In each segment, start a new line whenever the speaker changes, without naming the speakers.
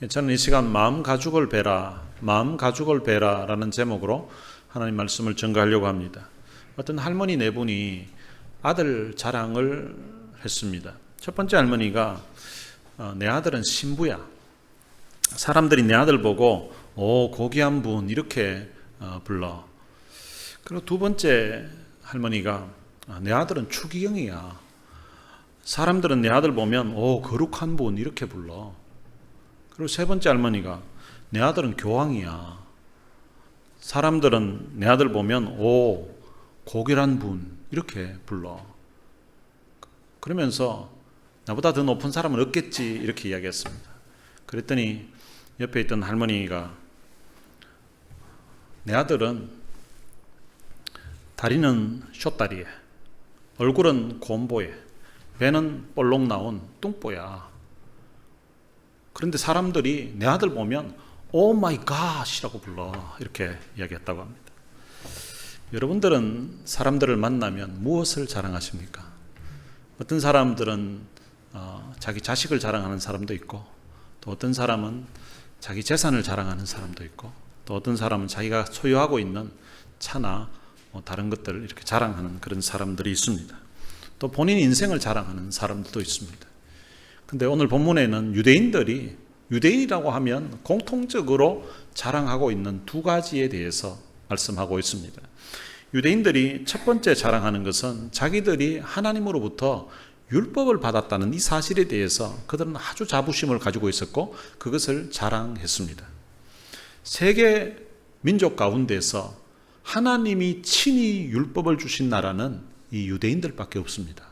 저는 이 시간 마음 가죽을 베라, 마음 가죽을 베라 라는 제목으로 하나님 말씀을 전가하려고 합니다. 어떤 할머니 네 분이 아들 자랑을 했습니다. 첫 번째 할머니가 내 아들은 신부야. 사람들이 내 아들 보고 고귀한 분 이렇게 불러. 그리고 두 번째 할머니가 내 아들은 추기경이야. 사람들은 내 아들 보면 거룩한 분 이렇게 불러. 그리고 세 번째 할머니가 내 아들은 교황이야. 사람들은 내 아들 보면 고결한 분 이렇게 불러. 그러면서 나보다 더 높은 사람은 없겠지 이렇게 이야기했습니다. 그랬더니 옆에 있던 할머니가 내 아들은 다리는 숏다리에, 얼굴은 곰보에, 배는 볼록 나온 뚱보야. 그런데 사람들이 내 아들 보면 오 마이 갓이라고 불러 이렇게 이야기했다고 합니다. 여러분들은 사람들을 만나면 무엇을 자랑하십니까? 어떤 사람들은 자기 자식을 자랑하는 사람도 있고, 또 어떤 사람은 자기 재산을 자랑하는 사람도 있고, 또 어떤 사람은 자기가 소유하고 있는 차나 다른 것들을 이렇게 자랑하는 그런 사람들이 있습니다. 또 본인 인생을 자랑하는 사람들도 있습니다. 근데 오늘 본문에는 유대인이라고 하면 공통적으로 자랑하고 있는 두 가지에 대해서 말씀하고 있습니다. 유대인들이 첫 번째 자랑하는 것은 자기들이 하나님으로부터 율법을 받았다는 이 사실에 대해서 그들은 아주 자부심을 가지고 있었고 그것을 자랑했습니다. 세계 민족 가운데서 하나님이 친히 율법을 주신 나라는 이 유대인들밖에 없습니다.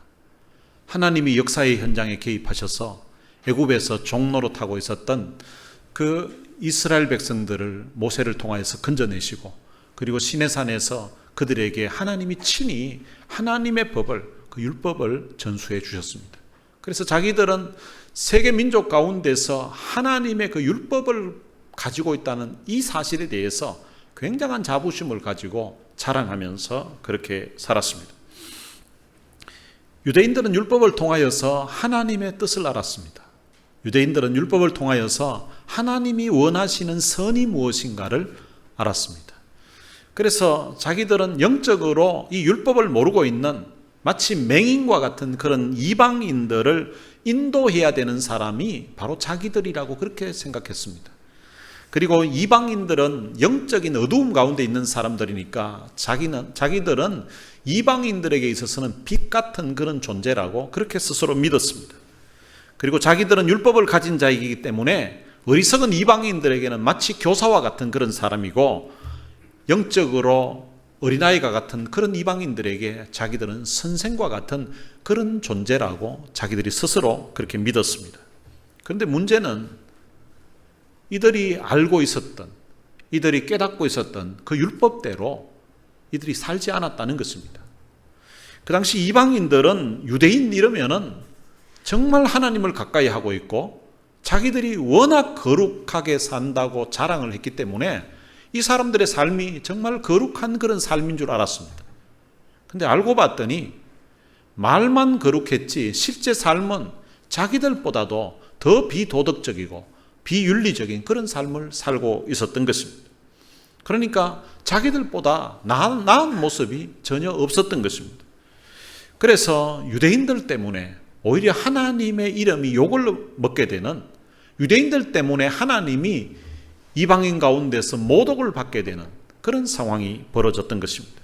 하나님이 역사의 현장에 개입하셔서 애굽에서 종노릇하고 있었던 그 이스라엘 백성들을 모세를 통하여서 건져내시고, 그리고 시내산에서 그들에게 하나님이 친히 하나님의 법을, 그 율법을 전수해 주셨습니다. 그래서 자기들은 세계 민족 가운데서 하나님의 그 율법을 가지고 있다는 이 사실에 대해서 굉장한 자부심을 가지고 자랑하면서 그렇게 살았습니다. 유대인들은 율법을 통하여서 하나님의 뜻을 알았습니다. 유대인들은 율법을 통하여서 하나님이 원하시는 선이 무엇인가를 알았습니다. 그래서 자기들은 영적으로 이 율법을 모르고 있는 마치 맹인과 같은 그런 이방인들을 인도해야 되는 사람이 바로 자기들이라고 그렇게 생각했습니다. 그리고 이방인들은 영적인 어두움 가운데 있는 사람들이니까 자기들은 이방인들에게 있어서는 빛 같은 그런 존재라고 그렇게 스스로 믿었습니다. 그리고 자기들은 율법을 가진 자이기 때문에 어리석은 이방인들에게는 마치 교사와 같은 그런 사람이고, 영적으로 어린아이가 같은 그런 이방인들에게 자기들은 선생과 같은 그런 존재라고 자기들이 스스로 그렇게 믿었습니다. 그런데 문제는 이들이 알고 있었던, 이들이 깨닫고 있었던 그 율법대로 이들이 살지 않았다는 것입니다. 그 당시 이방인들은 유대인 이러면은 정말 하나님을 가까이 하고 있고 자기들이 워낙 거룩하게 산다고 자랑을 했기 때문에 이 사람들의 삶이 정말 거룩한 그런 삶인 줄 알았습니다. 근데 알고 봤더니 말만 거룩했지 실제 삶은 자기들보다도 더 비도덕적이고 비윤리적인 그런 삶을 살고 있었던 것입니다. 그러니까 자기들보다 나은 모습이 전혀 없었던 것입니다. 그래서 유대인들 때문에 오히려 하나님의 이름이 욕을 먹게 되는, 유대인들 때문에 하나님이 이방인 가운데서 모독을 받게 되는 그런 상황이 벌어졌던 것입니다.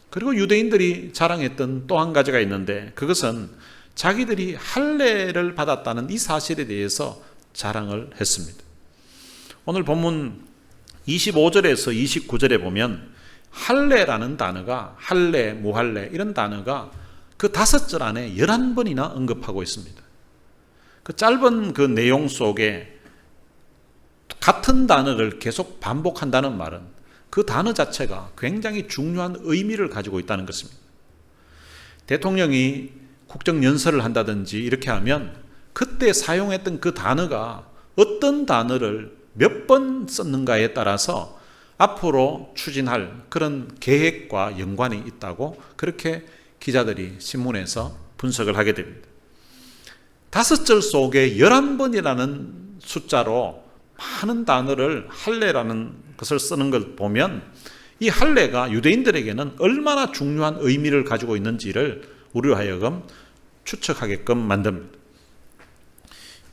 그리고 유대인들이 자랑했던 또 한 가지가 있는데, 그것은 자기들이 할례를 받았다는 이 사실에 대해서 자랑을 했습니다. 오늘 본문 25절에서 29절에 보면 할례라는 단어가, 할례, 무할례 이런 단어가 그 5절 안에 11번이나 언급하고 있습니다. 그 짧은 그 내용 속에 같은 단어를 계속 반복한다는 말은 그 단어 자체가 굉장히 중요한 의미를 가지고 있다는 것입니다. 대통령이 국정연설을 한다든지 이렇게 하면 그때 사용했던 그 단어가 어떤 단어를 몇 번 썼는가에 따라서 앞으로 추진할 그런 계획과 연관이 있다고 그렇게 기자들이 신문에서 분석을 하게 됩니다. 5절 속에 11번이라는 숫자로 많은 단어를 할례라는 것을 쓰는 걸 보면 이 할례가 유대인들에게는 얼마나 중요한 의미를 가지고 있는지를 우리로 하여금 추측하게끔 만듭니다.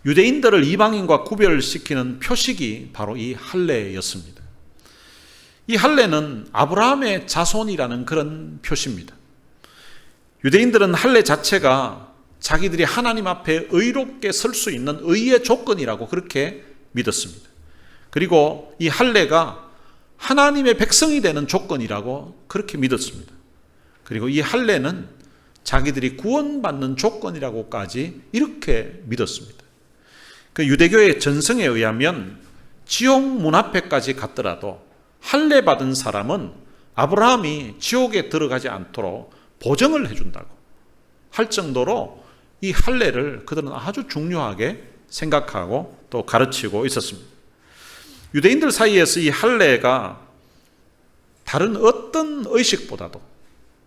유대인들을 이방인과 구별시키는 표식이 바로 이 할례였습니다. 이 할례는 아브라함의 자손이라는 그런 표시입니다. 유대인들은 할례 자체가 자기들이 하나님 앞에 의롭게 설 수 있는 의의 조건이라고 그렇게 믿었습니다. 그리고 이 할례가 하나님의 백성이 되는 조건이라고 그렇게 믿었습니다. 그리고 이 할례는 자기들이 구원받는 조건이라고까지 이렇게 믿었습니다. 그 유대교의 전승에 의하면 지옥 문 앞에까지 갔더라도 할례 받은 사람은 아브라함이 지옥에 들어가지 않도록 보증을 해준다고 할 정도로 이 할례를 그들은 아주 중요하게 생각하고 또 가르치고 있었습니다. 유대인들 사이에서 이 할례가 다른 어떤 의식보다도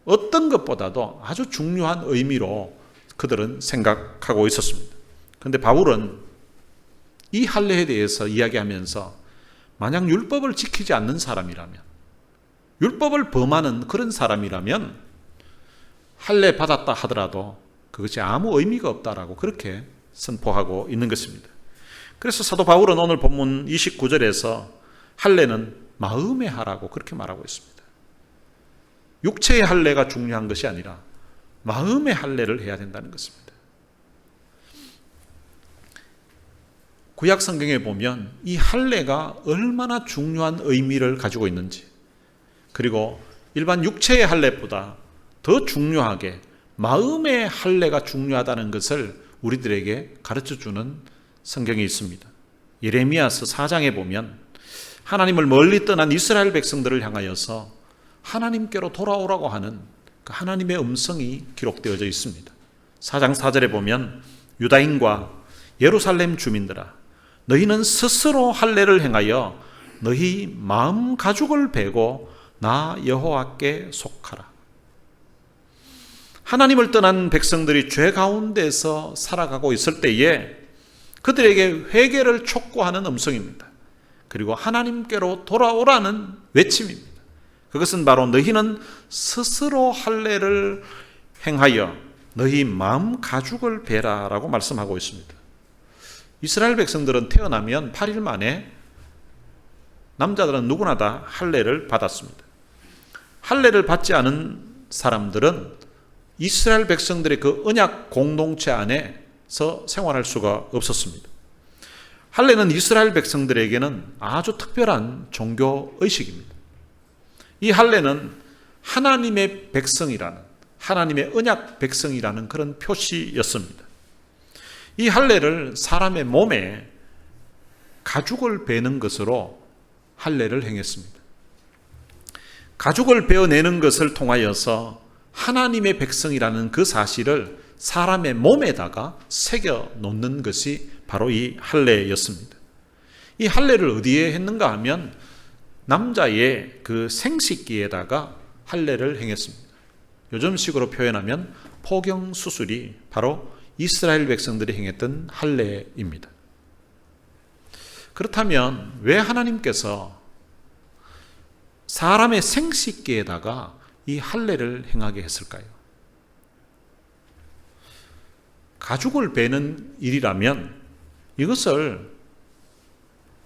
어떤 것보다도 아주 중요한 의미로 그들은 생각하고 있었습니다. 그런데 바울은 이 할례에 대해서 이야기하면서 만약 율법을 지키지 않는 사람이라면, 율법을 범하는 그런 사람이라면 할례 받았다 하더라도 그것이 아무 의미가 없다라고 그렇게 선포하고 있는 것입니다. 그래서 사도 바울은 오늘 본문 29절에서 할례는 마음의 하라고 그렇게 말하고 있습니다. 육체의 할례가 중요한 것이 아니라 마음의 할례를 해야 된다는 것입니다. 구약 성경에 보면 이 할례가 얼마나 중요한 의미를 가지고 있는지, 그리고 일반 육체의 할례보다 더 중요하게 마음의 할례가 중요하다는 것을 우리들에게 가르쳐주는 성경이 있습니다. 예레미야서 4장에 보면 하나님을 멀리 떠난 이스라엘 백성들을 향하여서 하나님께로 돌아오라고 하는 그 하나님의 음성이 기록되어져 있습니다. 4장 4절에 보면 유다인과 예루살렘 주민들아, 너희는 스스로 할례를 행하여 너희 마음 가죽을 베고 나 여호와께 속하라. 하나님을 떠난 백성들이 죄 가운데서 살아가고 있을 때에 그들에게 회개를 촉구하는 음성입니다. 그리고 하나님께로 돌아오라는 외침입니다. 그것은 바로 너희는 스스로 할례를 행하여 너희 마음 가죽을 베라라고 말씀하고 있습니다. 이스라엘 백성들은 태어나면 8일 만에 남자들은 누구나 다 할례를 받았습니다. 할례를 받지 않은 사람들은 이스라엘 백성들의 그 언약 공동체 안에서 생활할 수가 없었습니다. 할례는 이스라엘 백성들에게는 아주 특별한 종교 의식입니다. 이 할례는 하나님의 백성이라는, 하나님의 언약 백성이라는 그런 표시였습니다. 이 할례를 사람의 몸에 가죽을 베는 것으로 할례를 행했습니다. 가죽을 베어내는 것을 통하여서 하나님의 백성이라는 그 사실을 사람의 몸에다가 새겨 놓는 것이 바로 이 할례였습니다. 이 할례를 어디에 했는가 하면 남자의 그 생식기에다가 할례를 행했습니다. 요즘식으로 표현하면 포경 수술이 바로 이스라엘 백성들이 행했던 할례입니다. 그렇다면 왜 하나님께서 사람의 생식기에다가 이 할례를 행하게 했을까요? 가죽을 베는 일이라면 이것을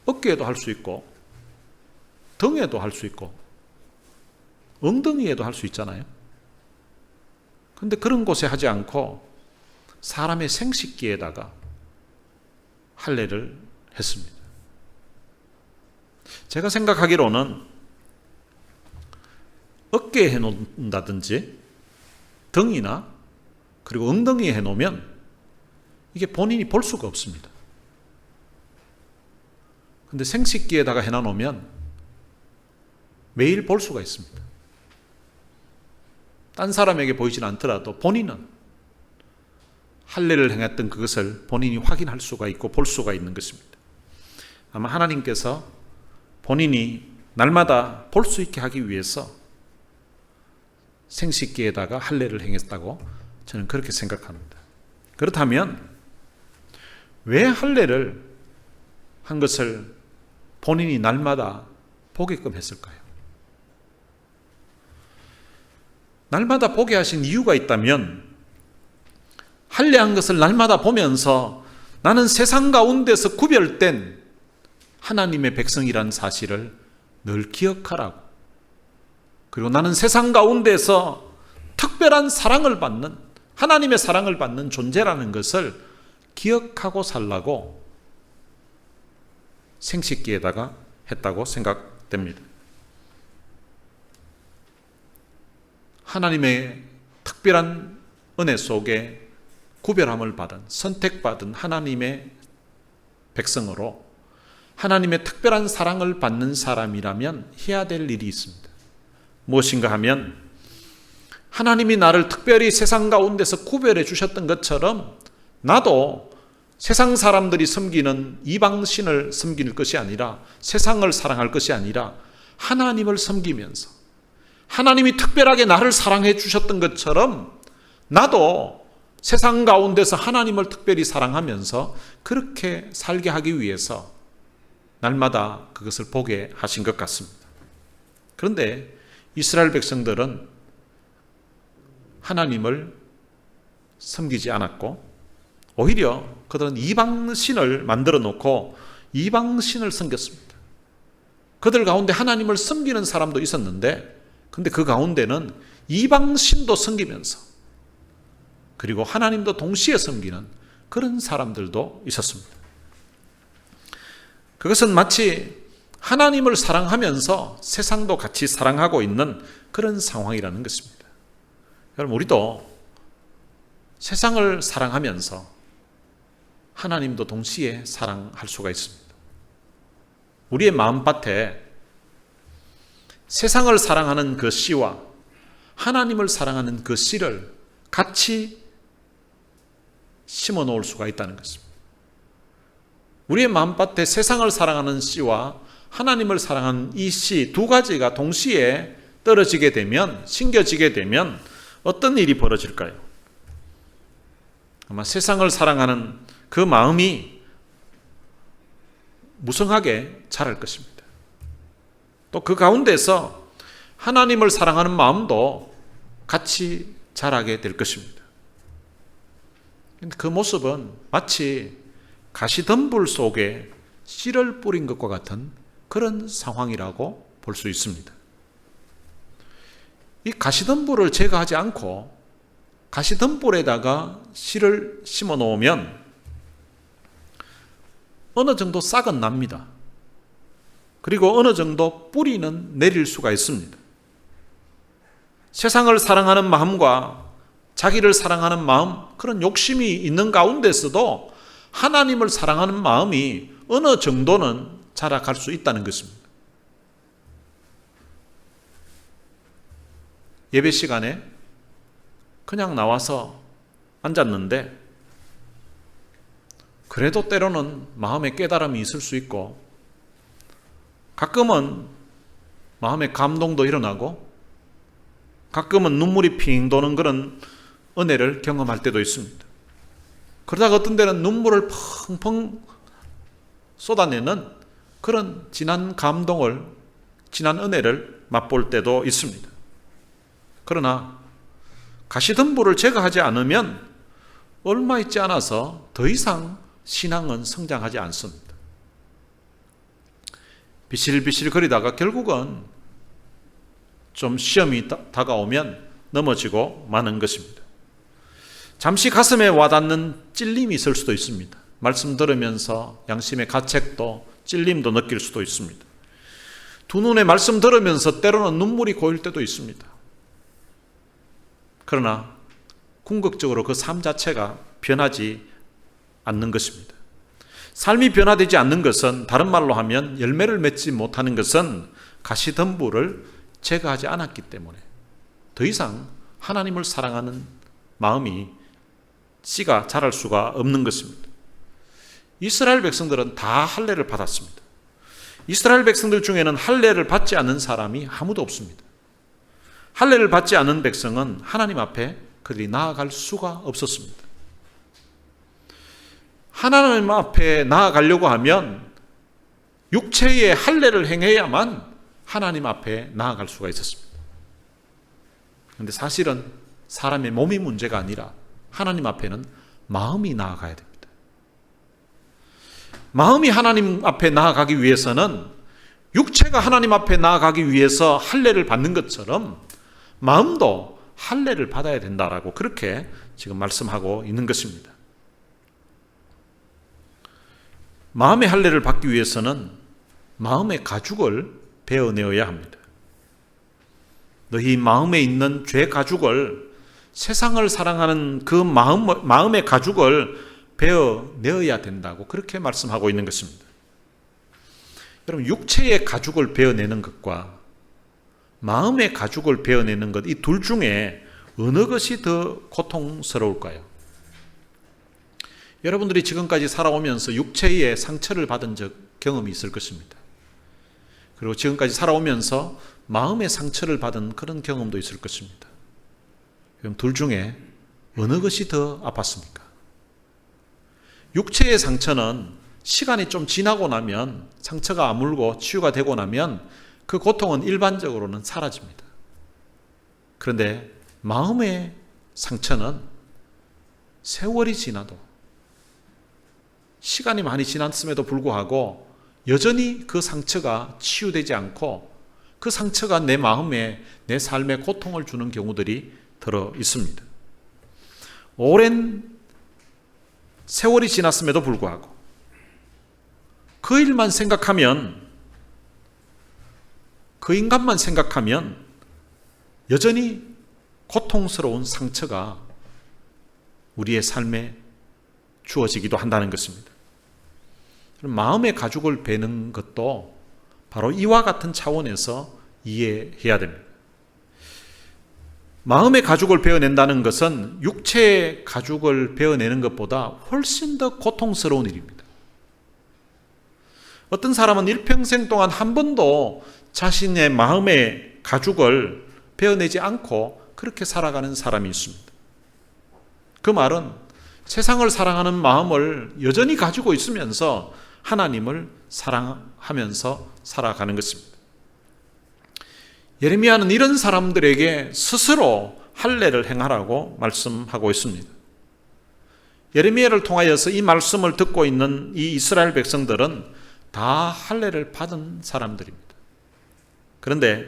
어깨에도 할 수 있고 등에도 할 수 있고 엉덩이에도 할 수 있잖아요. 그런데 그런 곳에 하지 않고 사람의 생식기에다가 할례를 했습니다. 제가 생각하기로는 어깨에 해놓는다든지 등이나 그리고 엉덩이에 해놓으면 이게 본인이 볼 수가 없습니다. 그런데 생식기에다가 해놔놓으면 매일 볼 수가 있습니다. 딴 사람에게 보이진 않더라도 본인은 할례를 행했던 그것을 본인이 확인할 수가 있고 볼 수가 있는 것입니다. 아마 하나님께서 본인이 날마다 볼 수 있게 하기 위해서 생식기에다가 할례를 행했다고 저는 그렇게 생각합니다. 그렇다면 왜 할례를 한 것을 본인이 날마다 보게끔 했을까요? 날마다 보게 하신 이유가 있다면 할례한 것을 날마다 보면서 나는 세상 가운데서 구별된 하나님의 백성이라는 사실을 늘 기억하라고, 그리고 나는 세상 가운데서 특별한 사랑을 받는, 하나님의 사랑을 받는 존재라는 것을 기억하고 살라고 생식기에다가 했다고 생각됩니다. 하나님의 특별한 은혜 속에 구별함을 받은, 선택받은 하나님의 백성으로 하나님의 특별한 사랑을 받는 사람이라면 해야 될 일이 있습니다. 무엇인가 하면 하나님이 나를 특별히 세상 가운데서 구별해 주셨던 것처럼 나도 세상 사람들이 섬기는 이방신을 섬길 것이 아니라, 세상을 사랑할 것이 아니라 하나님을 섬기면서 하나님이 특별하게 나를 사랑해 주셨던 것처럼 나도 세상 가운데서 하나님을 특별히 사랑하면서 그렇게 살게 하기 위해서 날마다 그것을 보게 하신 것 같습니다. 그런데 이스라엘 백성들은 하나님을 섬기지 않았고 오히려 그들은 이방신을 만들어 놓고 이방신을 섬겼습니다. 그들 가운데 하나님을 섬기는 사람도 있었는데, 근데 그 가운데는 이방신도 섬기면서 그리고 하나님도 동시에 섬기는 그런 사람들도 있었습니다. 그것은 마치 하나님을 사랑하면서 세상도 같이 사랑하고 있는 그런 상황이라는 것입니다. 여러분, 우리도 세상을 사랑하면서 하나님도 동시에 사랑할 수가 있습니다. 우리의 마음밭에 세상을 사랑하는 그 씨와 하나님을 사랑하는 그 씨를 같이 심어 놓을 수가 있다는 것입니다. 우리의 마음밭에 세상을 사랑하는 씨와 하나님을 사랑하는 이 씨 두 가지가 동시에 떨어지게 되면, 심겨지게 되면 어떤 일이 벌어질까요? 아마 세상을 사랑하는 그 마음이 무성하게 자랄 것입니다. 또 그 가운데서 하나님을 사랑하는 마음도 같이 자라게 될 것입니다. 그 모습은 마치 가시덤불 속에 씨를 뿌린 것과 같은 그런 상황이라고 볼 수 있습니다. 이 가시덤불을 제거하지 않고 가시덤불에다가 씨를 심어 놓으면 어느 정도 싹은 납니다. 그리고 어느 정도 뿌리는 내릴 수가 있습니다. 세상을 사랑하는 마음과 자기를 사랑하는 마음, 그런 욕심이 있는 가운데서도 하나님을 사랑하는 마음이 어느 정도는 자라갈 수 있다는 것입니다. 예배 시간에 그냥 나와서 앉았는데 그래도 때로는 마음에 깨달음이 있을 수 있고 가끔은 마음의 감동도 일어나고 가끔은 눈물이 핑 도는 그런 은혜를 경험할 때도 있습니다. 그러다가 어떤 때는 눈물을 펑펑 쏟아내는 그런 진한 감동을, 진한 은혜를 맛볼 때도 있습니다. 그러나 가시덤불을 제거하지 않으면 얼마 있지 않아서 더 이상 신앙은 성장하지 않습니다. 비실비실 거리다가 결국은 좀 시험이 다가오면 넘어지고 마는 것입니다. 잠시 가슴에 와닿는 찔림이 있을 수도 있습니다. 말씀 들으면서 양심의 가책도 찔림도 느낄 수도 있습니다. 두 눈에 말씀 들으면서 때로는 눈물이 고일 때도 있습니다. 그러나 궁극적으로 그 삶 자체가 변하지 않는 것입니다. 삶이 변화되지 않는 것은, 다른 말로 하면 열매를 맺지 못하는 것은 가시덤불을 제거하지 않았기 때문에 더 이상 하나님을 사랑하는 마음이 씨가 자랄 수가 없는 것입니다. 이스라엘 백성들은 다 할례를 받았습니다. 이스라엘 백성들 중에는 할례를 받지 않는 사람이 아무도 없습니다. 할례를 받지 않은 백성은 하나님 앞에 그들이 나아갈 수가 없었습니다. 하나님 앞에 나아가려고 하면 육체의 할례를 행해야만 하나님 앞에 나아갈 수가 있었습니다. 그런데 사실은 사람의 몸이 문제가 아니라 하나님 앞에는 마음이 나아가야 됩니다. 마음이 하나님 앞에 나아가기 위해서는 육체가 하나님 앞에 나아가기 위해서 할례를 받는 것처럼 마음도 할례를 받아야 된다라고 그렇게 지금 말씀하고 있는 것입니다. 마음의 할례를 받기 위해서는 마음의 가죽을 베어내어야 합니다. 너희 마음에 있는 죄 가죽을, 세상을 사랑하는 그 마음의 가죽을 베어내어야 된다고 그렇게 말씀하고 있는 것입니다. 여러분, 육체의 가죽을 베어내는 것과 마음의 가죽을 베어내는 것, 이 둘 중에 어느 것이 더 고통스러울까요? 여러분들이 지금까지 살아오면서 육체의 상처를 받은 경험이 있을 것입니다. 그리고 지금까지 살아오면서 마음의 상처를 받은 그런 경험도 있을 것입니다. 그럼 둘 중에 어느 것이 더 아팠습니까? 육체의 상처는 시간이 좀 지나고 나면, 상처가 아물고 치유가 되고 나면 그 고통은 일반적으로는 사라집니다. 그런데 마음의 상처는 세월이 지나도, 시간이 많이 지났음에도 불구하고 여전히 그 상처가 치유되지 않고 그 상처가 내 마음에, 내 삶에 고통을 주는 경우들이 들어 있습니다. 오랜 세월이 지났음에도 불구하고 그 일만 생각하면, 그 인간만 생각하면 여전히 고통스러운 상처가 우리의 삶에 주어지기도 한다는 것입니다. 마음의 가죽을 베는 것도 바로 이와 같은 차원에서 이해해야 됩니다. 마음의 가죽을 베어낸다는 것은 육체의 가죽을 베어내는 것보다 훨씬 더 고통스러운 일입니다. 어떤 사람은 일평생 동안 한 번도 자신의 마음의 가죽을 베어내지 않고 그렇게 살아가는 사람이 있습니다. 그 말은 세상을 사랑하는 마음을 여전히 가지고 있으면서 하나님을 사랑하면서 살아가는 것입니다. 예레미야는 이런 사람들에게 스스로 할례를 행하라고 말씀하고 있습니다. 예레미야를 통하여서 이 말씀을 듣고 있는 이 이스라엘 백성들은 다 할례를 받은 사람들입니다. 그런데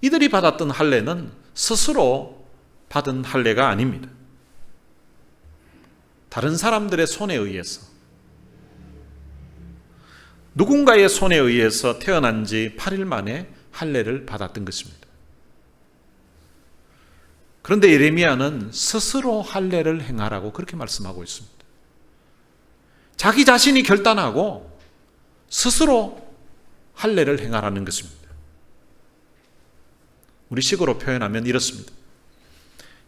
이들이 받았던 할례는 스스로 받은 할례가 아닙니다. 다른 사람들의 손에 의해서, 누군가의 손에 의해서 태어난 지 8일 만에 할례를 받았던 것입니다. 그런데 예레미야는 스스로 할례를 행하라고 그렇게 말씀하고 있습니다. 자기 자신이 결단하고 스스로 할례를 행하라는 것입니다. 우리 식으로 표현하면 이렇습니다.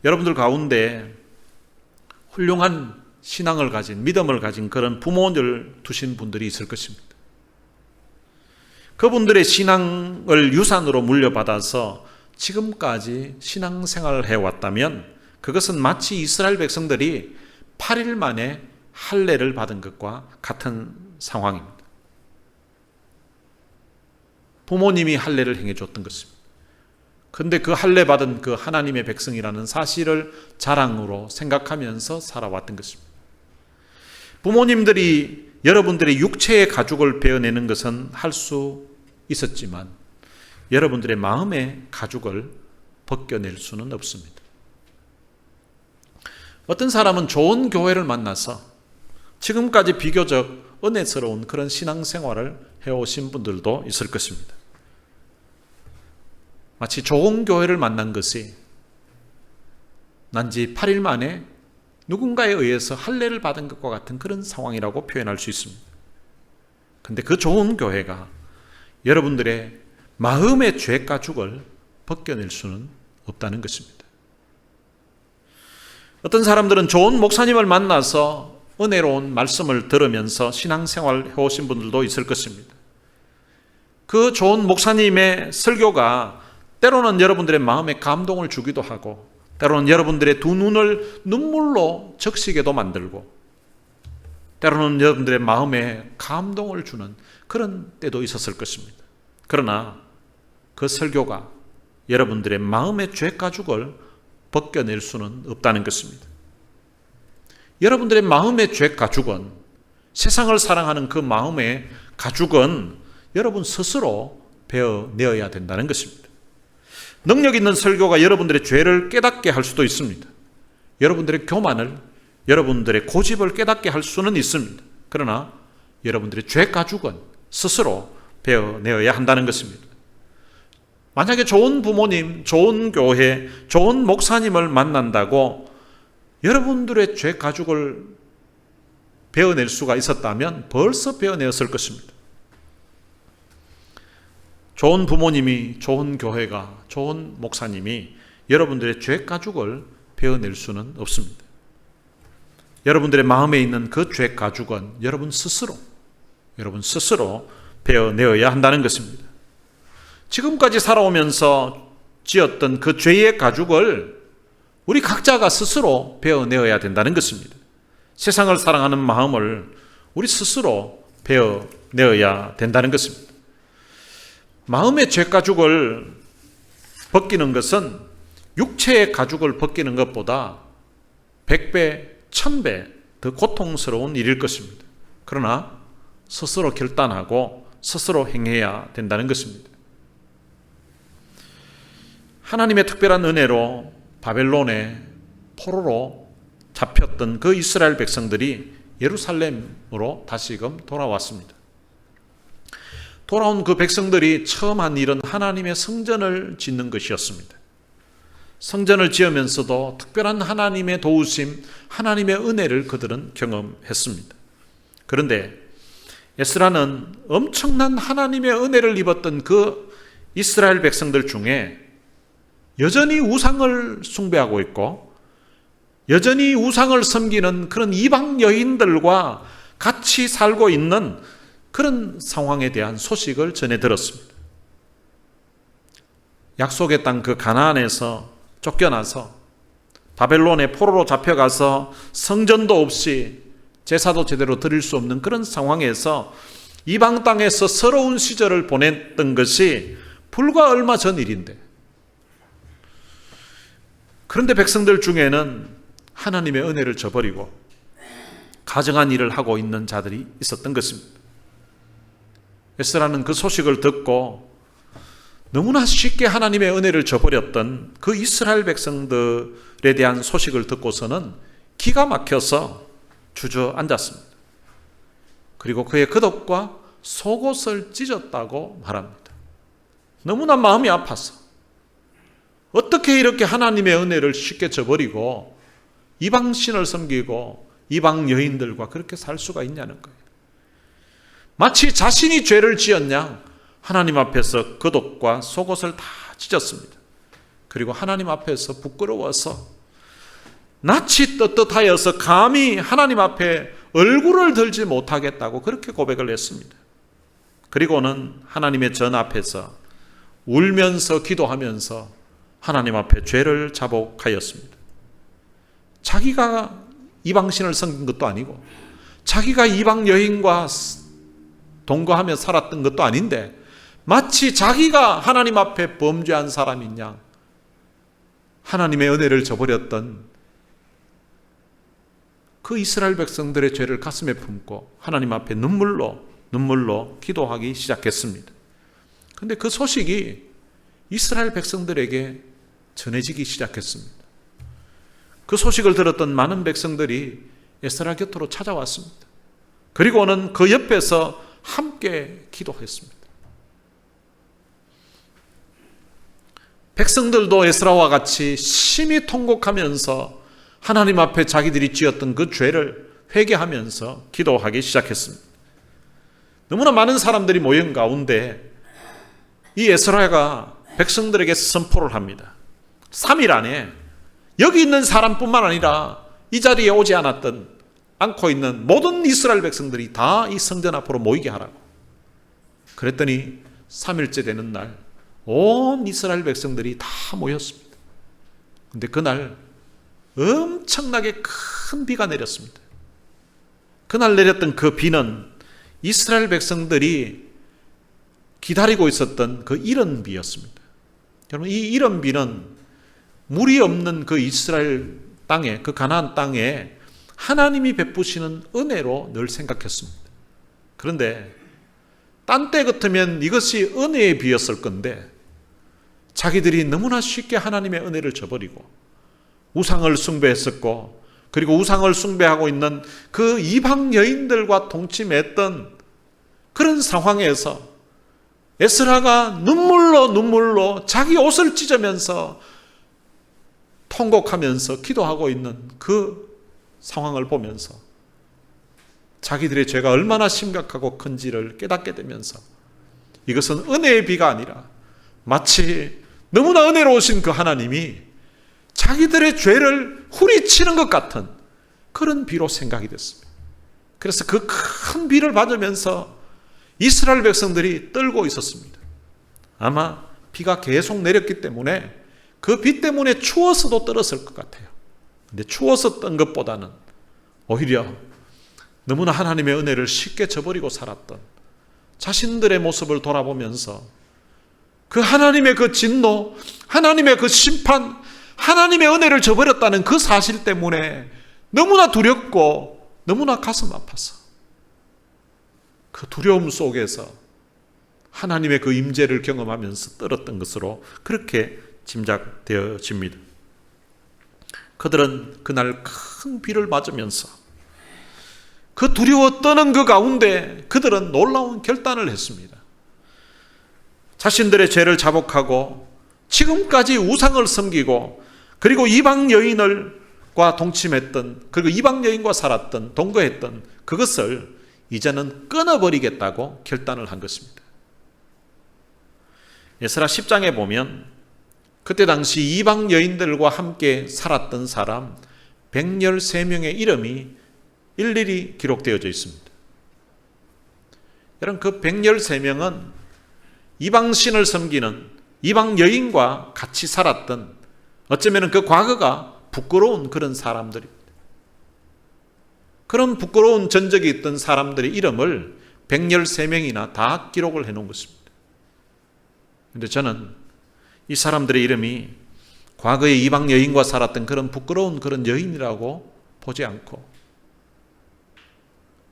여러분들 가운데 훌륭한 신앙을 가진, 믿음을 가진 그런 부모를 두신 분들이 있을 것입니다. 그분들의 신앙을 유산으로 물려받아서 지금까지 신앙생활을 해왔다면 그것은 마치 이스라엘 백성들이 8일 만에 할례를 받은 것과 같은 상황입니다. 부모님이 할례를 행해줬던 것입니다. 그런데 그 할례 받은 그 하나님의 백성이라는 사실을 자랑으로 생각하면서 살아왔던 것입니다. 부모님들이 여러분들의 육체의 가죽을 베어내는 것은 할 수 있었지만 여러분들의 마음의 가죽을 벗겨낼 수는 없습니다. 어떤 사람은 좋은 교회를 만나서 지금까지 비교적 은혜스러운 그런 신앙생활을 해오신 분들도 있을 것입니다. 마치 좋은 교회를 만난 것이 난지 8일 만에 누군가에 의해서 할례를 받은 것과 같은 그런 상황이라고 표현할 수 있습니다. 그런데 그 좋은 교회가 여러분들의 마음의 죄 가죽을 벗겨낼 수는 없다는 것입니다. 어떤 사람들은 좋은 목사님을 만나서 은혜로운 말씀을 들으면서 신앙생활을 해오신 분들도 있을 것입니다. 그 좋은 목사님의 설교가 때로는 여러분들의 마음에 감동을 주기도 하고 때로는 여러분들의 두 눈을 눈물로 적시게도 만들고 때로는 여러분들의 마음에 감동을 주는 그런 때도 있었을 것입니다. 그러나 그 설교가 여러분들의 마음의 죄 가죽을 벗겨낼 수는 없다는 것입니다. 여러분들의 마음의 죄 가죽은, 세상을 사랑하는 그 마음의 가죽은 여러분 스스로 베어내어야 된다는 것입니다. 능력 있는 설교가 여러분들의 죄를 깨닫게 할 수도 있습니다. 여러분들의 교만을, 여러분들의 고집을 깨닫게 할 수는 있습니다. 그러나 여러분들의 죄 가죽은 스스로 베어내어야 한다는 것입니다. 만약에 좋은 부모님, 좋은 교회, 좋은 목사님을 만난다고 여러분들의 죄 가죽을 베어낼 수가 있었다면 벌써 베어내었을 것입니다. 좋은 부모님이, 좋은 교회가, 좋은 목사님이 여러분들의 죄 가죽을 베어낼 수는 없습니다. 여러분들의 마음에 있는 그 죄 가죽은 여러분 스스로 베어내어야 한다는 것입니다. 지금까지 살아오면서 지었던 그 죄의 가죽을 우리 각자가 스스로 베어내어야 된다는 것입니다. 세상을 사랑하는 마음을 우리 스스로 베어내어야 된다는 것입니다. 마음의 죄 가죽을 벗기는 것은 육체의 가죽을 벗기는 것보다 100배, 1000배 더 고통스러운 일일 것입니다. 그러나 스스로 결단하고 스스로 행해야 된다는 것입니다. 하나님의 특별한 은혜로 바벨론의 포로로 잡혔던 그 이스라엘 백성들이 예루살렘으로 다시금 돌아왔습니다. 돌아온 그 백성들이 처음 한 일은 하나님의 성전을 짓는 것이었습니다. 성전을 지으면서도 특별한 하나님의 도우심, 하나님의 은혜를 그들은 경험했습니다. 그런데 에스라는 엄청난 하나님의 은혜를 입었던 그 이스라엘 백성들 중에 여전히 우상을 숭배하고 있고 여전히 우상을 섬기는 그런 이방 여인들과 같이 살고 있는 그런 상황에 대한 소식을 전해 들었습니다. 약속의 땅 그 가나안에서 쫓겨나서 바벨론의 포로로 잡혀가서 성전도 없이 제사도 제대로 드릴 수 없는 그런 상황에서 이방 땅에서 서러운 시절을 보냈던 것이 불과 얼마 전 일인데, 그런데 백성들 중에는 하나님의 은혜를 저버리고 가정한 일을 하고 있는 자들이 있었던 것입니다. 에스라는 그 소식을 듣고 너무나 쉽게 하나님의 은혜를 저버렸던 그 이스라엘 백성들에 대한 소식을 듣고서는 기가 막혀서 주저앉았습니다. 그리고 그의 겉옷과 속옷을 찢었다고 말합니다. 너무나 마음이 아파서 어떻게 이렇게 하나님의 은혜를 쉽게 저버리고 이방 신을 섬기고 이방 여인들과 그렇게 살 수가 있냐는 거예요. 마치 자신이 죄를 지었냐 하나님 앞에서 겉옷과 속옷을 다 찢었습니다. 그리고 하나님 앞에서 부끄러워서 낯이 떳떳하여서 감히 하나님 앞에 얼굴을 들지 못하겠다고 그렇게 고백을 했습니다. 그리고는 하나님의 전 앞에서 울면서 기도하면서 하나님 앞에 죄를 자복하였습니다. 자기가 이방신을 섬긴 것도 아니고 자기가 이방 여인과 동거하며 살았던 것도 아닌데 마치 자기가 하나님 앞에 범죄한 사람인 양 하나님의 은혜를 저버렸던 그 이스라엘 백성들의 죄를 가슴에 품고 하나님 앞에 눈물로 기도하기 시작했습니다. 그런데 그 소식이 이스라엘 백성들에게 전해지기 시작했습니다. 그 소식을 들었던 많은 백성들이 에스라 곁으로 찾아왔습니다. 그리고는 그 옆에서 함께 기도했습니다. 백성들도 에스라와 같이 심히 통곡하면서 하나님 앞에 자기들이 지었던 그 죄를 회개하면서 기도하기 시작했습니다. 너무나 많은 사람들이 모인 가운데 이 에스라가 백성들에게 선포를 합니다. 3일 안에 여기 있는 사람뿐만 아니라 이 자리에 오지 않고 있는 모든 이스라엘 백성들이 다 이 성전 앞으로 모이게 하라고. 그랬더니 3일째 되는 날 온 이스라엘 백성들이 다 모였습니다. 그런데 그날 엄청나게 큰 비가 내렸습니다. 그날 내렸던 그 비는 이스라엘 백성들이 기다리고 있었던 그 이른 비였습니다. 여러분, 이 이른 비는 물이 없는 그 이스라엘 땅에, 그 가나안 땅에 하나님이 베푸시는 은혜로 늘 생각했습니다. 그런데 딴 때 같으면 이것이 은혜의 비였을 건데 자기들이 너무나 쉽게 하나님의 은혜를 저버리고 우상을 숭배했었고, 그리고 우상을 숭배하고 있는 그 이방 여인들과 동침했던 그런 상황에서 에스라가 눈물로 자기 옷을 찢으면서 통곡하면서 기도하고 있는 그 상황을 보면서 자기들의 죄가 얼마나 심각하고 큰지를 깨닫게 되면서 이것은 은혜의 비가 아니라 마치 너무나 은혜로우신 그 하나님이 자기들의 죄를 후리치는 것 같은 그런 비로 생각이 됐습니다. 그래서 그 큰 비를 맞으면서 이스라엘 백성들이 떨고 있었습니다. 아마 비가 계속 내렸기 때문에 그 비 때문에 추워서도 떨었을 것 같아요. 근데 추워서 떤 것보다는 오히려 너무나 하나님의 은혜를 쉽게 저버리고 살았던 자신들의 모습을 돌아보면서 그 하나님의 그 진노, 하나님의 그 심판, 하나님의 은혜를 저버렸다는 그 사실 때문에 너무나 두렵고 너무나 가슴 아파서 그 두려움 속에서 하나님의 그 임재를 경험하면서 떨었던 것으로 그렇게 짐작되어집니다. 그들은 그날 큰 비를 맞으면서 그 두려워 떠는 그 가운데 그들은 놀라운 결단을 했습니다. 자신들의 죄를 자복하고 지금까지 우상을 섬기고 그리고 이방 여인과 동침했던, 그리고 이방 여인과 살았던, 동거했던 그것을 이제는 끊어버리겠다고 결단을 한 것입니다. 에스라 10장에 보면 그때 당시 이방 여인들과 함께 살았던 사람 113명의 이름이 일일이 기록되어져 있습니다. 여러분, 그 113명은 이방 신을 섬기는 이방 여인과 같이 살았던, 어쩌면 그 과거가 부끄러운 그런 사람들입니다. 그런 부끄러운 전적이 있던 사람들의 이름을 113명이나 다 기록을 해놓은 것입니다. 그런데 저는 이 사람들의 이름이 과거에 이방 여인과 살았던 그런 부끄러운 그런 여인이라고 보지 않고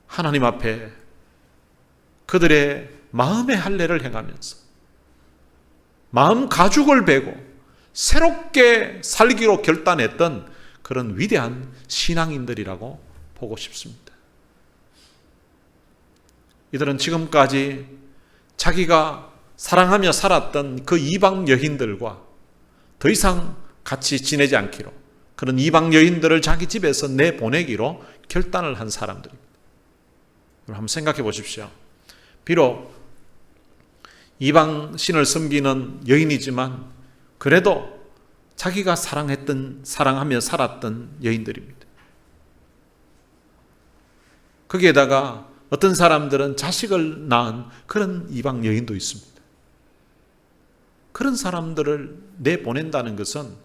하나님 앞에 그들의 마음의 할례를 행하면서 마음 가죽을 베고 새롭게 살기로 결단했던 그런 위대한 신앙인들이라고 보고 싶습니다. 이들은 지금까지 자기가 사랑하며 살았던 그 이방 여인들과 더 이상 같이 지내지 않기로, 그런 이방 여인들을 자기 집에서 내보내기로 결단을 한 사람들입니다. 한번 생각해 보십시오. 비록 이방 신을 섬기는 여인이지만 그래도 자기가 사랑하며 살았던 여인들입니다. 거기에다가 어떤 사람들은 자식을 낳은 그런 이방 여인도 있습니다. 그런 사람들을 내보낸다는 것은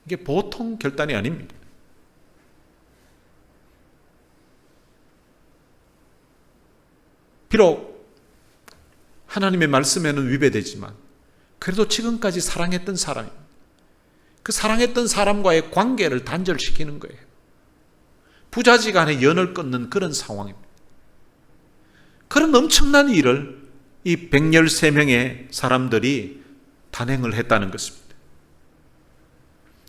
이게 보통 결단이 아닙니다. 비록 하나님의 말씀에는 위배되지만 그래도 지금까지 사랑했던 사람입니다. 그 사랑했던 사람과의 관계를 단절시키는 거예요. 부자지간에 연을 끊는 그런 상황입니다. 그런 엄청난 일을 이 113명의 사람들이 단행을 했다는 것입니다.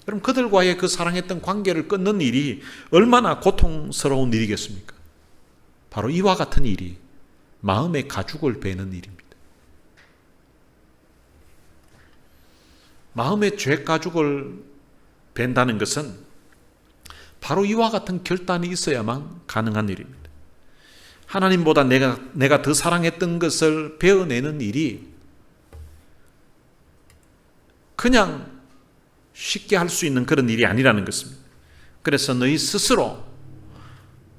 그럼 그들과의 그 사랑했던 관계를 끊는 일이 얼마나 고통스러운 일이겠습니까? 바로 이와 같은 일이 마음의 가죽을 베는 일입니다. 마음의 죄 가죽을 벤다는 것은 바로 이와 같은 결단이 있어야만 가능한 일입니다. 하나님보다 내가 더 사랑했던 것을 베어내는 일이 그냥 쉽게 할 수 있는 그런 일이 아니라는 것입니다. 그래서 너희 스스로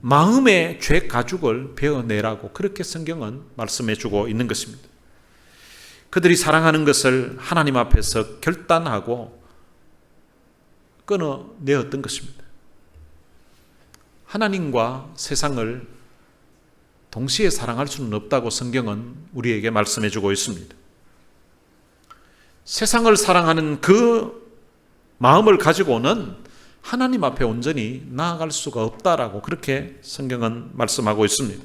마음의 죄 가죽을 베어내라고 그렇게 성경은 말씀해 주고 있는 것입니다. 그들이 사랑하는 것을 하나님 앞에서 결단하고 끊어내었던 것입니다. 하나님과 세상을 동시에 사랑할 수는 없다고 성경은 우리에게 말씀해 주고 있습니다. 세상을 사랑하는 그 마음을 가지고는 하나님 앞에 온전히 나아갈 수가 없다라고 그렇게 성경은 말씀하고 있습니다.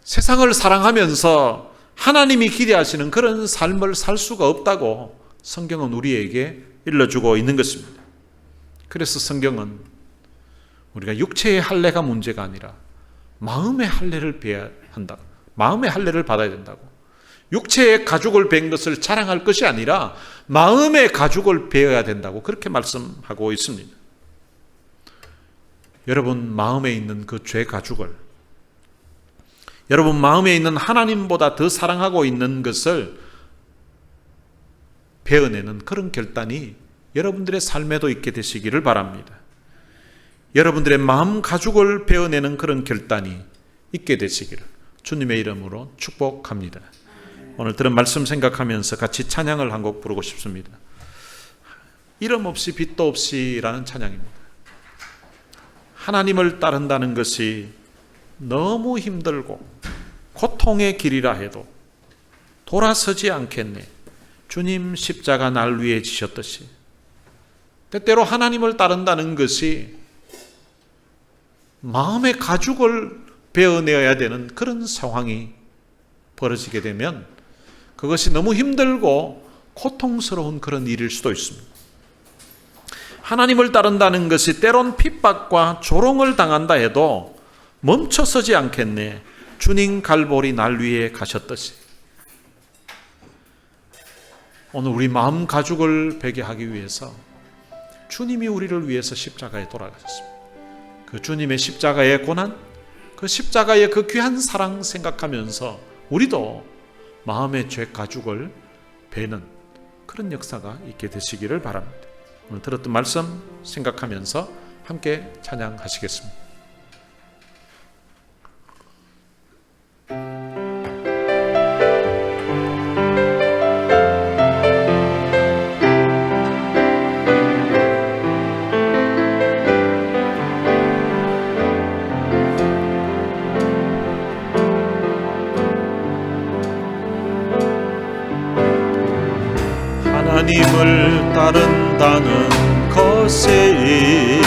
세상을 사랑하면서 하나님이 기대하시는 그런 삶을 살 수가 없다고 성경은 우리에게 일러주고 있는 것입니다. 그래서 성경은 우리가 육체의 할례가 문제가 아니라 마음의 할례를 배워야 한다. 마음의 할례를 받아야 된다고. 육체의 가죽을 벤 것을 자랑할 것이 아니라 마음의 가죽을 베어야 된다고 그렇게 말씀하고 있습니다. 여러분 마음에 있는 그 죄 가죽을, 여러분 마음에 있는 하나님보다 더 사랑하고 있는 것을 베어내는 그런 결단이 여러분들의 삶에도 있게 되시기를 바랍니다. 여러분들의 마음 가죽을 베어내는 그런 결단이 있게 되시기를 주님의 이름으로 축복합니다. 오늘 들은 말씀 생각하면서 같이 찬양을 한 곡 부르고 싶습니다. 이름 없이 빛도 없이라는 찬양입니다. 하나님을 따른다는 것이 너무 힘들고 고통의 길이라 해도 돌아서지 않겠네. 주님 십자가 날 위해 지셨듯이 때때로 하나님을 따른다는 것이 마음의 가죽을 베어내어야 되는 그런 상황이 벌어지게 되면 그것이 너무 힘들고 고통스러운 그런 일일 수도 있습니다. 하나님을 따른다는 것이 때론 핍박과 조롱을 당한다 해도 멈춰서지 않겠네. 주님 갈보리 날 위해 가셨듯이. 오늘 우리 마음 가죽을 베게 하기 위해서 주님이 우리를 위해서 십자가에 돌아가셨습니다. 그 주님의 십자가의 고난, 그 십자가의 그 귀한 사랑 생각하면서 우리도 마음의 죄 가죽을 베는 그런 역사가 있게 되시기를 바랍니다. 오늘 들었던 말씀 생각하면서 함께 찬양하시겠습니다.
하나님을 따른다는 것이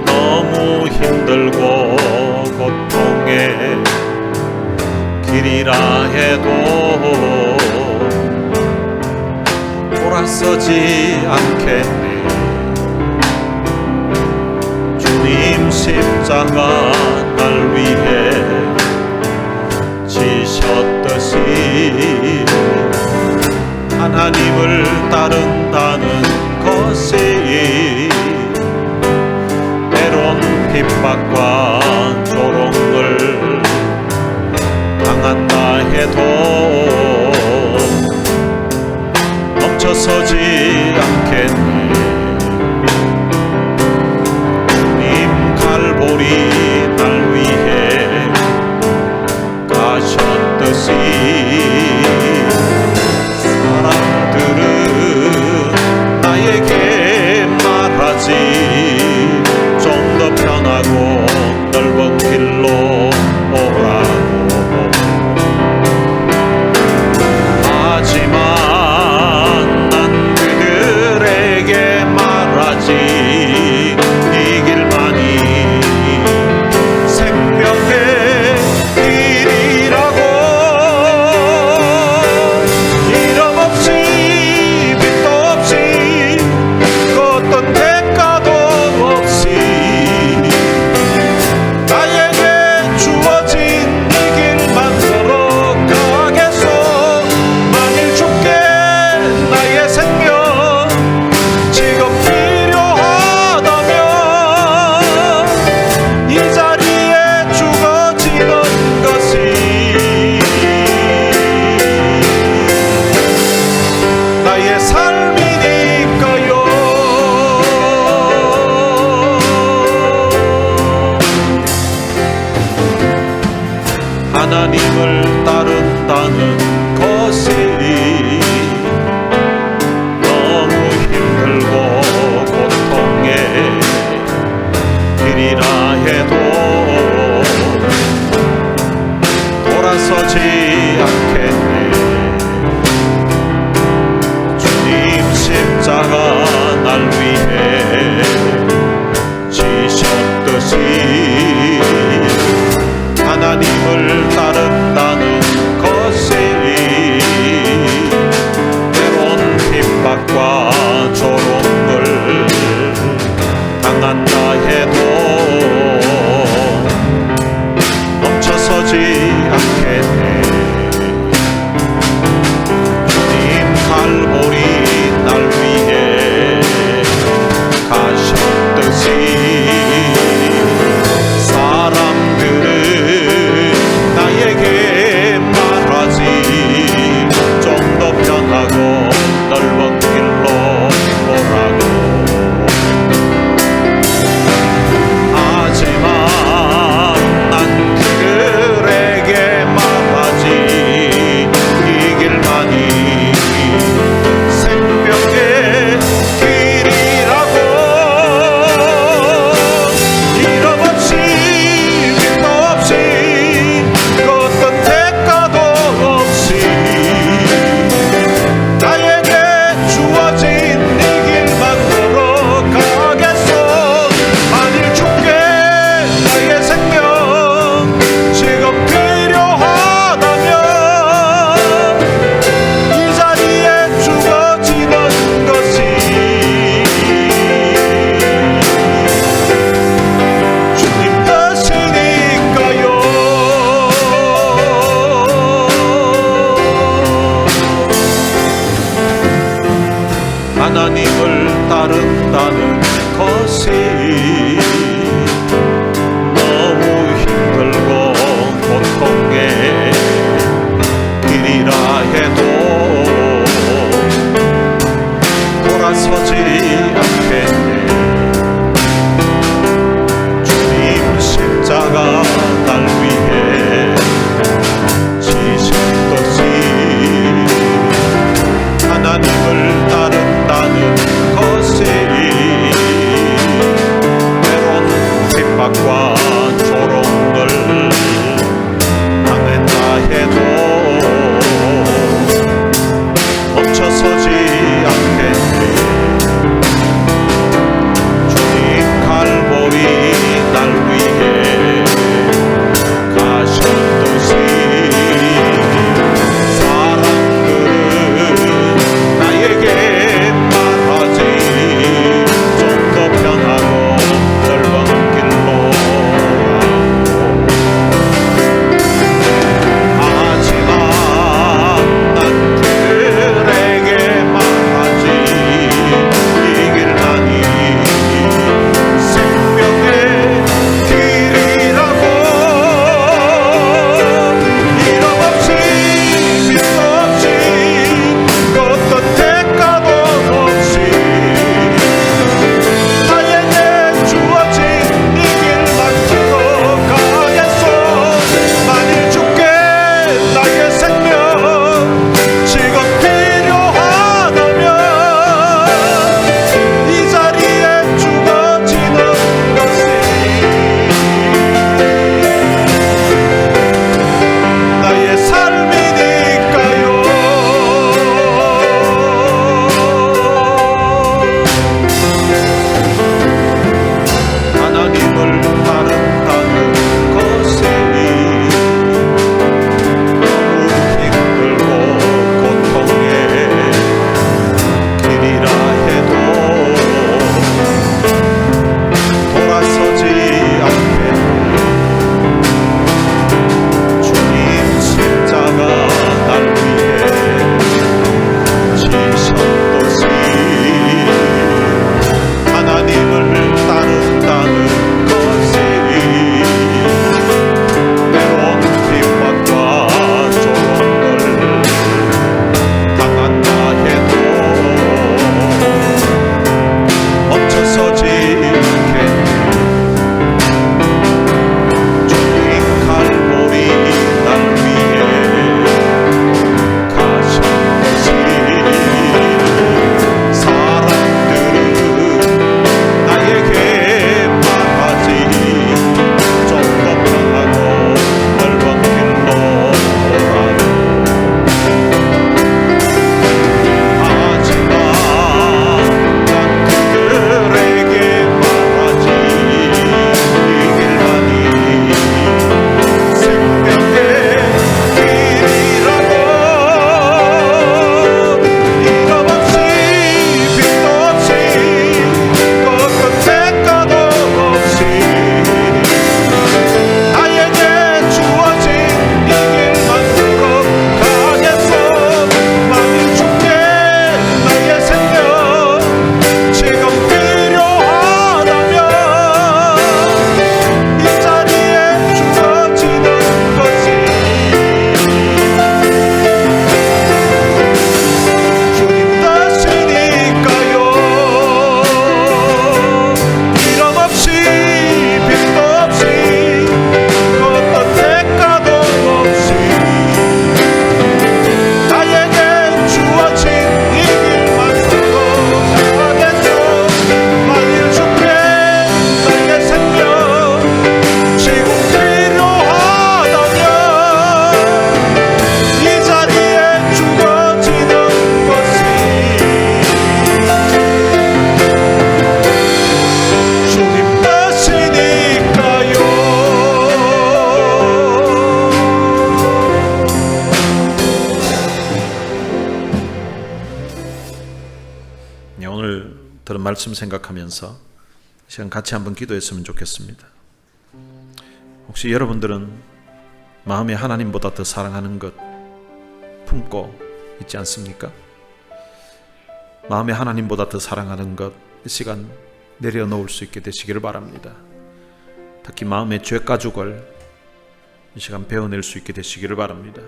너무 힘들고 고통의 길이라 해도 돌아서지 않겠네. 주님 십자가 날 위해 지셨듯이 하나님을 따른다는 것이 때론 핍박과 조롱을 당한다 해도 멈춰서지 않겠네. 주님 갈보리 날 위해 가셨듯이 사람들은 나에게 말하지 좀 더 편하고 넓은 길로 오라고. 하지만 난 그들에게 말하지 이 길만이 생명의 길이라고. 이름 없이 빛도 없이 그 어떤 대가도 없이 나에게 주어진 이 길만 걸어가겠소. 만일 주께 나의 생명 지금 필요하다면 이 자리에 죽어지는 것이 나의 삶이니까요. 하나님을 따른다는 것이 너무 힘들고 고통의 해도 돌아서지 않겠네. 주님 십자가 날 위해 지셨듯이 하나님을 따른다는 것이 때론 핍박과 조롱을 당한다 해도 멈춰서지 않겠네. 주님 갈보리 날 위해 가셨듯이 사람들은 나의
말씀 생각하면서 이 시간 같이 한번 기도했으면 좋겠습니다. 혹시 여러분들은 마음에 하나님보다 더 사랑하는 것 품고 있지 않습니까? 마음에 하나님보다 더 사랑하는 것 이 시간 내려놓을 수 있게 되시기를 바랍니다. 특히 마음의 죄가죽을 이 시간 베어낼 수 있게 되시기를 바랍니다.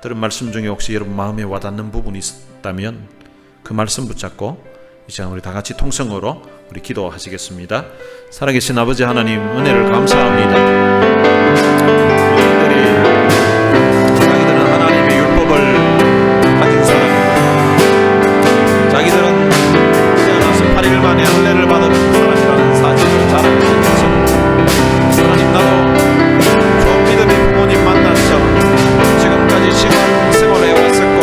들은 말씀 중에 혹시 여러분 마음에 와닿는 부분이 있다면 그 말씀 붙잡고 이 시간 우리 다 같이 통성으로 우리 기도하시겠습니다. 살아계신 아버지 하나님, 은혜를 감사합니다. 자기들은 하나님의 율법을 가진 사람이고 자기들은 태어나서 8일 만에 할례를 받은 사람이라는 사실을 잘 알고 있어서 하나님, 나도 좋은 믿음의 부모님 만나서 지금까지 신앙 생활해 왔었고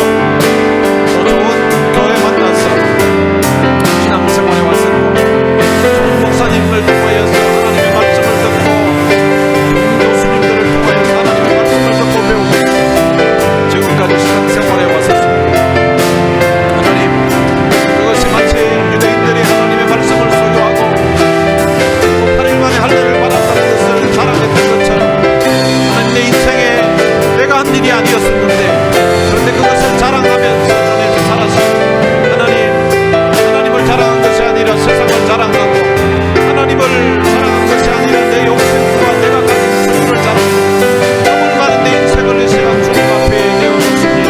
또 좋은 교회 만나서 신앙 생활해 왔었고 좋은 목사님을 통하여서 하나님의 말씀을 듣고 교수님들을 통하여서 하나님의 말씀을 듣고 배우고 지금까지 신앙 생활해 왔었습니다. 하나님, 그것이 마치 유대인들이 하나님의 말씀을 소유하고 또 8일 만에 할례를 받았다는 것을 자랑했던 것처럼 하나님, 내 인생에 내가 한 일이 아니었었는데 그런데 그것을 자랑하면서 주님을 살았습니다. 하나님을 자랑한 것이 아니라 세상을 자랑하고 하나님을 자랑한 것이 아니라 내 욕심과 내가 가진 소유를 자랑하고 너무 많은 내 인생을 이 시간 주님 앞에 내어놓습니다.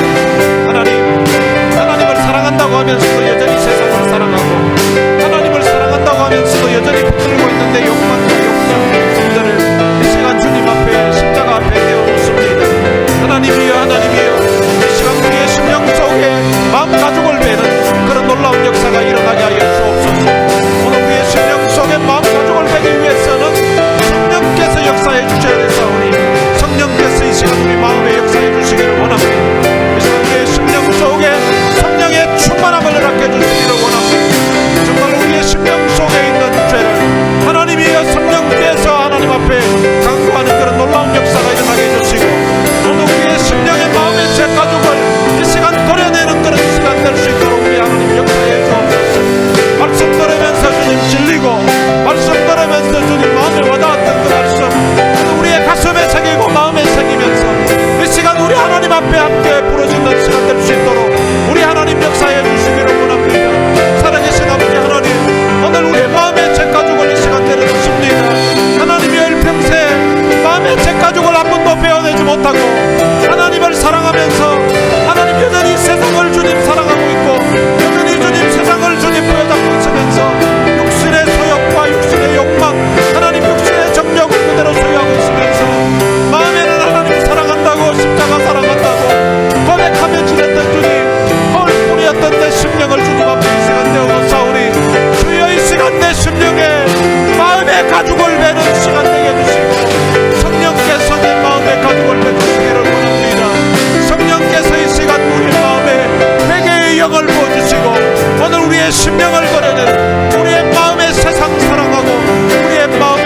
하나님을 사랑한다고 하면서도 여전히 세상을 사랑하고 하나님을 사랑한다고 하면서도 여전히 붙들고 있는 내 욕망과 욕심들을 이 시간 주님 앞에 십자가 앞에 내어놓습니다. 하나님이여 이 시간 우리의 심령 속에 마음 가죽을 베는 그런 놀라운 역사가 일어나게 하여 주옵소서. 오늘 우리의 심령 속에 마음 가죽을 베기 위해서는 성령께서 역사해 주셔야 되사오니 성령께서 이 시간 우리 마음에 역사해 주시기를 원합니다. 이 시간 우리의 심령 속에 성령의 충만함을 허락해 주시기를 원합니다. 정말 우리의 심령 속에 있는 죄를 하나님이여 성령께서 하나님 앞에 강구하는 그런 놀라운 역사가 일어나게 해주시고 오늘 우리의 심령의 마음의 죄가죽을 이 시간 도려내는 그런 시간 될 수 있도록 우리 하나님 역사해 주옵소서. 말씀 들으면서 주님 진리고 말씀 들으면서 주님 마음에 와닿았던 그 말씀 우리의 가슴에 새기고 마음에 새기면서 이 시간 우리 하나님 앞에 함께 부르짖는 시간 될 수 있도록 우리 하나님 역사해 주시기를 원합니다. 살아계신 아버지 하나님, 오늘 우리의 마음의 죄가죽을 이 시간 내려놓습니다. 하나님의 일평생 마음의 죄가죽을 한 번도 베어내지 못하고 하나님을 사랑하면서 하나님 여전히 세상을 주님 사랑하고 있고 여전히 주님 세상을 주님 부여잡고 있으면서 육신의 소욕과 육신의 욕망 하나님 육신의 정력을 그대로 소유하고 있으면서 마음에는 하나님 사랑한다고 십자가 사랑한다고 고백하며 지냈던 주님 허울뿐이었던 내 심령을 주님 앞에 이 시간 내어놓사오니 주여 이 시간 내 심령에 마음의 가죽을 베는 시간 되게 해주시고 성령께서 내 마음의 가죽을 베주시기를 원합니다. 성령께서 이 시간 우리 마음에 회개의 영을 부어주시고 오늘 우리의 심령을 거려내는 우리의 마음에 세상 사랑하고 우리의 마음에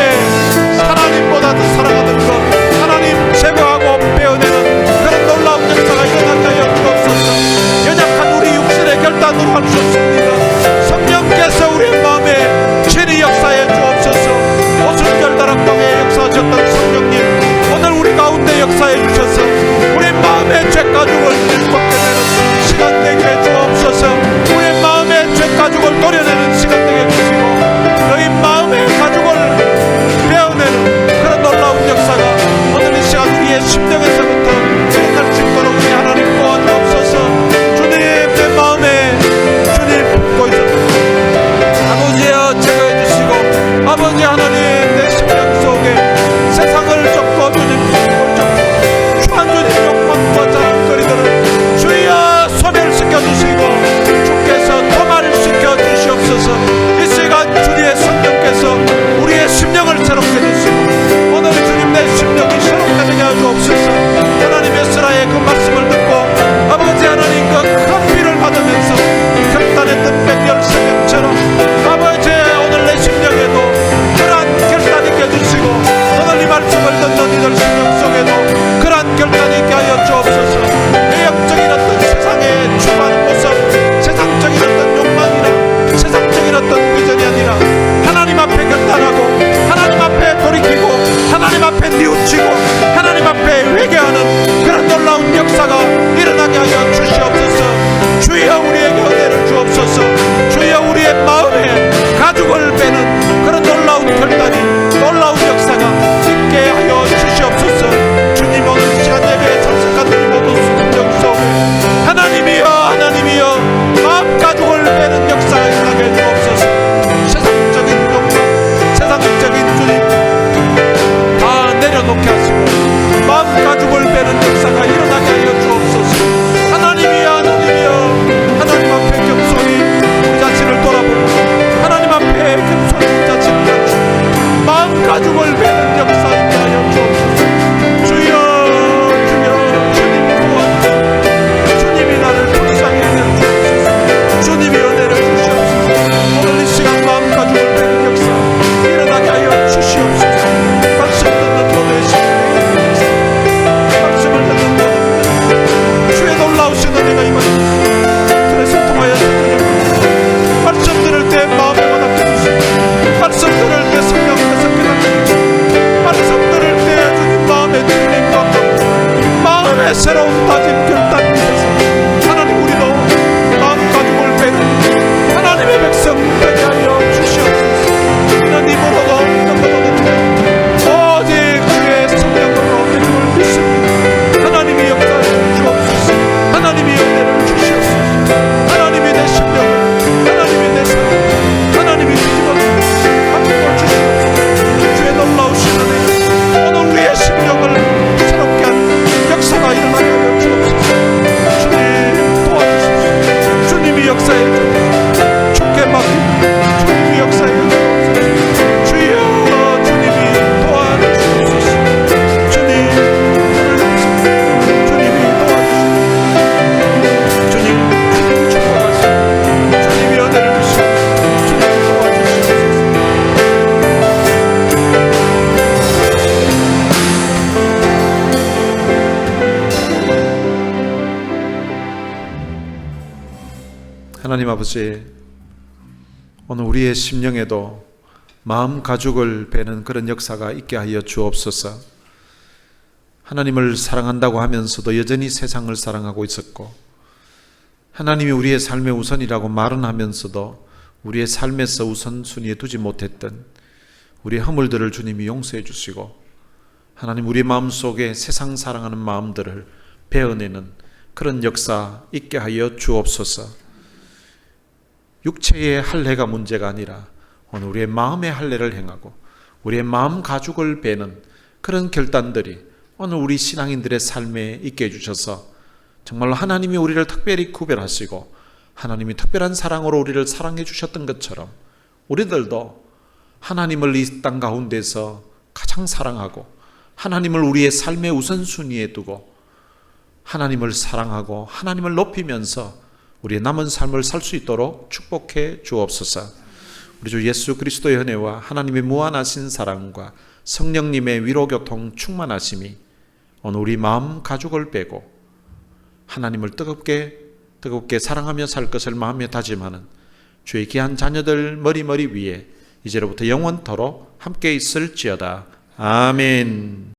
하나님보다 더 사랑하는 것 하나님 제거하고 빼어내는 그런 놀라운 역사가 일어나게 하여 주옵소서. 연약한 우리 육신의 결단으로 할 수 없습니다. 성령께서 우리의 마음에 친히 역사해 주옵소서. 오순절 다락방에 역사하셨던 성령님 오늘 우리 가운데 역사해 주셔서 우리 마음의 죄가죽을 벗게 되는 시간 되게 해 주옵소서. 우리의 마음의 죄가죽을 도려내는 시간 되게 해주시고 너희 마음의 가죽을 베어내는 그런 놀라운 역사가 오늘 이 시간 우리의 심령에서부터 일어날 수 있도록 우리 하나님 도와주옵소서. 주님 내 마음에 주님 품고 있었던 아버지여 제거해 주시고 아버지 하나님 내 심령 속에 세상을 쫓고 주님 주님을 쫓고 추한 주님 욕망과 자랑거리들을 주여 소멸시켜 주시고 주께서 도말시켜 주시옵소서. 이 시간 주님의 성령께서 우리의 심령을 새롭게 해주시고 오늘 주님 내 심령이 새롭게 되게 하주옵소서.
주시옵소서. 주여 우리에게 은혜를 주옵소서. 주여 우리의 마음에 가죽을 빼는 그런 놀라운 결단이, 놀라운 역사가 있게 하여 주시옵소서. 주님 오늘 시간 예배에 참석한 우리 모두 순종 속에 하나님이여 마음 가죽을 빼는 역사가 일어나게 주옵소서. 세상적인 욕망, 세상적인 주님 다 내려놓게 하시고 마음 가죽을 빼는 역사가 일어나게 하여 주옵소서. 하나님이여 하나님 앞에 겸손히 우리 자신을 돌아보고 하나님 앞에 겸손히 우리 자신을 낮추고 마음 가죽을 빼는 역사 있게 하여 주옵소서. 주여 주님이 도와주시옵소서. 주님이 나를 불쌍히 여겨 주옵소서. 주님이 은혜를 주시옵소서. 오늘 이 시간 마음 가죽을 빼는 역사 일어나게 하여 주시옵소서. 말씀 듣는 모두의 심령에 말씀을 듣는 모두 주의 놀라우신 은혜가 임하옵소서. 그래서 통하여 주님 말씀 들을 때 마음에 와닿게 주시고 말씀 들을 때 성령께서 깨닫게 주시고 말씀 들을 때 주님 마음에 주님과 마음의 새로운 다짐 결단이 되서 하나님 우리도 마음 가죽을 빼는 하나님의 백성 되게 하여 주시옵소서. 이런 입으로도 믿는 오직 주의 성령으로 되심을 믿습니다. 하나님이 역사해 주옵소서. 하나님이 은혜를 주시옵소서. 하나님이 내 심령을, 하나님이 내 삶을, 하나님이 뒤집어 바꾸어 주시옵소서. 주의 놀라우신 은혜 오늘 우리의 심령을 새롭게 하는 역사가 일어나게 하여 주옵소서. 주님 도와주십시오. 주님이 역사해 주옵소서. 주께 맡깁니다. 주님이 역사해 주옵소서. 주여 주님이 도와주옵소서. 주님 오늘 역사 주님이 도와주시옵소서. 주님이 축복하시고 주님이 은혜를 주시고 주님이 도와주시옵소서.
하나님 아버지, 오늘 우리의 심령에도 마음 가죽을 베는 그런 역사가 있게 하여 주옵소서. 하나님을 사랑한다고 하면서도 여전히 세상을 사랑하고 있었고, 하나님이 우리의 삶의 우선이라고 말은 하면서도 우리의 삶에서 우선순위에 두지 못했던 우리의 허물들을 주님이 용서해 주시고, 하나님 우리 마음속에 세상 사랑하는 마음들을 베어내는 그런 역사 있게 하여 주옵소서. 육체의 할례가 문제가 아니라 오늘 우리의 마음의 할례를 행하고 우리의 마음 가죽을 베는 그런 결단들이 오늘 우리 신앙인들의 삶에 있게 해주셔서 정말로 하나님이 우리를 특별히 구별하시고 하나님이 특별한 사랑으로 우리를 사랑해 주셨던 것처럼 우리들도 하나님을 이 땅 가운데서 가장 사랑하고 하나님을 우리의 삶의 우선순위에 두고 하나님을 사랑하고 하나님을 높이면서 우리의 남은 삶을 살 수 있도록 축복해 주옵소서. 우리 주 예수 그리스도의 은혜와 하나님의 무한하신 사랑과 성령님의 위로교통 충만하심이 오늘 우리 마음 가죽을 빼고 하나님을 뜨겁게 사랑하며 살 것을 마음에 다짐하는 주의 귀한 자녀들 머리 위에 이제로부터 영원토록 함께 있을지어다. 아멘.